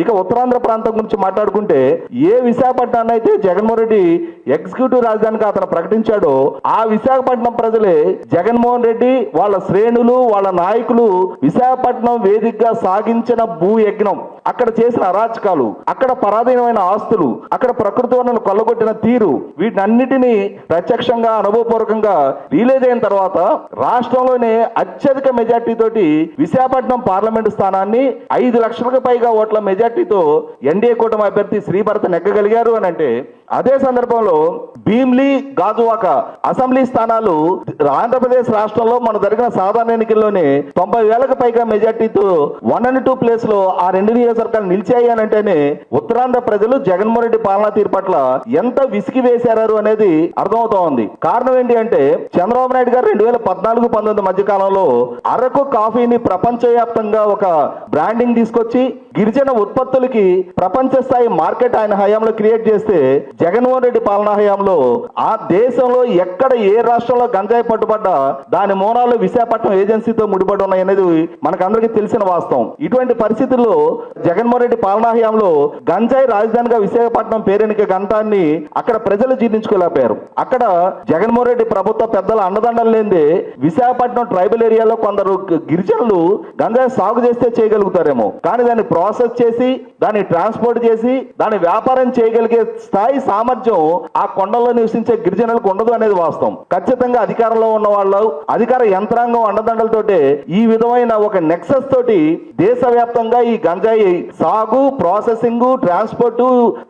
ఇక ఉత్తరాంధ్ర ప్రాంతం గురించి మాట్లాడుకుంటే ఏ విశాఖపట్నాన్ని అయితే జగన్మోహన్ రెడ్డి ఎగ్జిక్యూటివ్ రాజధానిగా అతను ప్రకటించాడో ఆ విశాఖపట్నం ప్రజలే జగన్మోహన్ రెడ్డి వాళ్ళ శ్రేణులు వాళ్ళ నాయకులు విశాఖపట్నం వేదికగా సాగించిన భూ యజ్ఞం, అక్కడ చేసిన అరాచకాలు, అక్కడ పరాధీనమైన ఆస్తులు, అక్కడ ప్రకృతి వనరులు కొల్లగొట్టిన తీరు, వీటన్నిటినీ ప్రత్యక్షంగా అనుభవపూర్వకంగా రిలీజ్ అయిన తర్వాత రాష్ట్రంలోనే అత్యధిక మెజార్టీ తోటి విశాఖపట్నం పార్లమెంటు స్థానాన్ని 5 లక్షలకు పైగా ఓట్ల మెజార్టీతో ఎన్డీఏ కూటమి అభ్యర్థి శ్రీభరత్ నెగ్గగలిగారు అని అంటే, అదే సందర్భంలో భీమ్లీ, గాజువాక అసెంబ్లీ స్థానాలు ఆంధ్రప్రదేశ్ రాష్ట్రంలో మన జరిగిన సాధారణ ఎన్నికల్లోనే 90,000కు పైగా మెజార్టీతో 1 and 2 ప్లేస్ లో ఆ 2 నియోజకవర్గాలు నిలిచాయి అని అంటేనే ఉత్తరాంధ్ర ప్రజలు జగన్మోహన్ రెడ్డి పాలనా తీరు పట్ల ఎంత విసిగి వేశారు అనేది అర్థమవుతా ఉంది. కారణం ఏంటి అంటే చంద్రబాబు నాయుడు గారు 2014-19 మధ్య కాలంలో అరకు కాఫీని ప్రపంచవ్యాప్తంగా ఒక బ్రాండింగ్ తీసుకొచ్చి గిరిజన ఉత్పత్తులకి ప్రపంచ స్థాయి మార్కెట్ ఆయన హయాంలో క్రియేట్ చేస్తే, జగన్మోహన్ రెడ్డి పాలనా హయాంలో ఆ దేశంలో ఎక్కడ ఏ రాష్ట్రంలో గంజాయి పట్టుబడ్డా దాని మూలాలు విశాఖపట్నం ఏజెన్సీతో ముడిపడి ఉన్నాయనేది మనకందరికీ తెలిసిన వాస్తవం. ఇటువంటి పరిస్థితుల్లో జగన్మోహన్ రెడ్డి పాలనా హయాంలో గంజాయి రాజధానిగా విశాఖపట్నం పేరెనిక గంటాన్ని అక్కడ ప్రజలు జీర్ణించుకోలేకపోయారు. అక్కడ జగన్మోహన్ రెడ్డి ప్రభుత్వ పెద్దల అండదండలు లేదే విశాఖపట్నం ట్రైబల్ ఏరియాలో కొందరు గిరిజనులు గంజాయి సాగు చేస్తే చేయగలుగుతారేమో, కానీ దాన్ని ప్రాసెస్ చేసి దాన్ని ట్రాన్స్పోర్ట్ చేసి దాన్ని వ్యాపారం చేయగలిగే స్థాయి సామర్థ్యం ఆ కొండల్లో నివసించే గిరిజనులకు ఉండదు అనేది వాస్తవం. ఖచ్చితంగా అధికారంలో ఉన్న వాళ్ళు, అధికార యంత్రాంగం అండదండలతోటే ఈ విధమైన ఒక నెక్సస్ తోటి దేశవ్యాప్తంగా ఈ గంజాయి సాగు, ప్రాసెసింగ్, ట్రాన్స్పోర్ట్,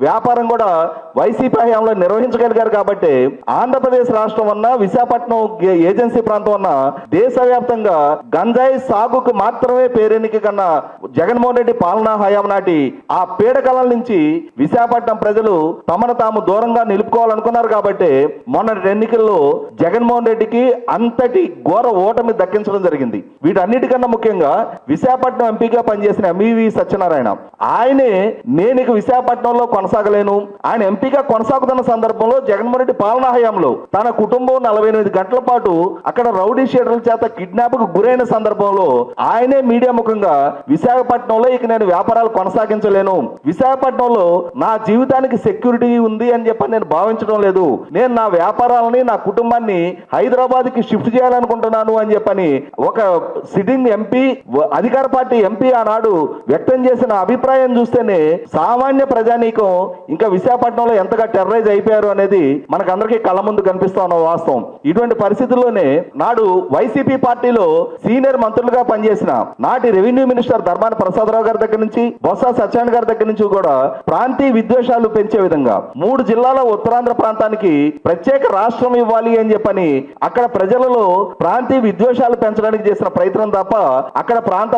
వ్యాపారం కూడా వైసీపీ హయాంలో నిర్వహించగలిగారు. కాబట్టి ఆంధ్రప్రదేశ్ రాష్ట్రం అన్న విశాఖపట్నం ఏజెన్సీ ప్రాంతం అన్న దేశవ్యాప్తంగా గంజాయి సాగుకు మాత్రమే పేరెన్నిక కన్నా జగన్మోహన్ రెడ్డి పాలనా హయాం నాటి ఆ పీడకల నుంచి విశాఖపట్నం ప్రజలు తమను తాము దూరంగా నిలుపుకోవాలనుకున్నారు. కాబట్టి మొన్నటి ఎన్నికల్లో జగన్మోహన్ రెడ్డికి అంతటి ఘోర ఓటమి దక్కించడం జరిగింది. వీటన్నిటికన్నా ముఖ్యంగా విశాఖపట్నం ఎంపీగా పనిచేసిన ఎంఈవి సత్యనారాయణ ఆయనే నేను ఇక విశాఖపట్నంలో కొనసాగలేను, ఆయన ఎంపీగా కొనసాగుతున్న సందర్భంలో జగన్మోహన్ రెడ్డి పాలనా హయాంలో తన కుటుంబం 48 గంటల పాటు అక్కడ రౌడీ షీటర్ల చేత కిడ్నాప్ కు గురైన సందర్భంలో ఆయనే మీడియా ముఖంగా విశాఖపట్నంలో ఇక నేను వ్యాపారాలు కొనసాగించలేను, విశాఖపట్నంలో నా జీవితానికి సెక్యూరిటీ ఉంది అని చెప్పి నేను భావించడం లేదు, నేను నా వ్యాపారాలని నా కుటుంబాన్ని హైదరాబాద్ కి షిఫ్ట్ చేయాలనుకుంటున్నాను అని చెప్పని ఒక సిట్టింగ్ ఎంపీ, అధికార పార్టీ ఎంపీ ఆనాడు వ్యక్తం చేసిన అభిప్రాయం చూస్తేనే సామాన్య ప్రజానీకం ఇంకా విశాఖపట్నంలో ఎంతగా టెర్రరైజ్ అయిపోయారు అనేది మనకందరికీ కళ్ళ ముందు కనిపిస్తా ఉన్న వాస్తవం. ఇటువంటి పరిస్థితుల్లోనే నాడు వైసీపీ పార్టీలో సీనియర్ మంత్రులుగా పనిచేసిన నాటి రెవెన్యూ మినిస్టర్ ధర్మాన ప్రసాదరావు గారి దగ్గర నుంచి బొత్స సత్యనారాయణ గారి దగ్గర నుంచి కూడా ప్రాంతీయ విద్వేషాలు పెంచే విధంగా 3 జిల్లాల ఉత్తరాంధ్ర ప్రాంతానికి ప్రత్యేక రాష్ట్రం ఇవ్వాలి అని చెప్పని అక్కడ ప్రజలలో ప్రాంతీయ విద్వేషాలు పెంచడానికి చేసిన ప్రయత్నం తప్ప అక్కడ ప్రాంత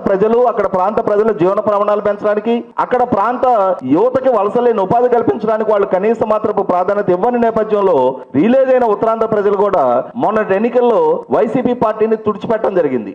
ప్రజల జీవన ప్రమాణాలు పెంచడానికి, అక్కడ ప్రాంత యువతకి వలసలేని ఉపాధి కల్పించడానికి వాళ్ళు కనీస మాత్రపు ప్రాధాన్యత ఇవ్వని నేపథ్యంలో రిలీజ్ అయిన ఉత్తరాంధ్ర ప్రజలు కూడా మొన్నటి ఎన్నికల్లో వైసీపీ పార్టీని తుడిచిపెట్టడం జరిగింది.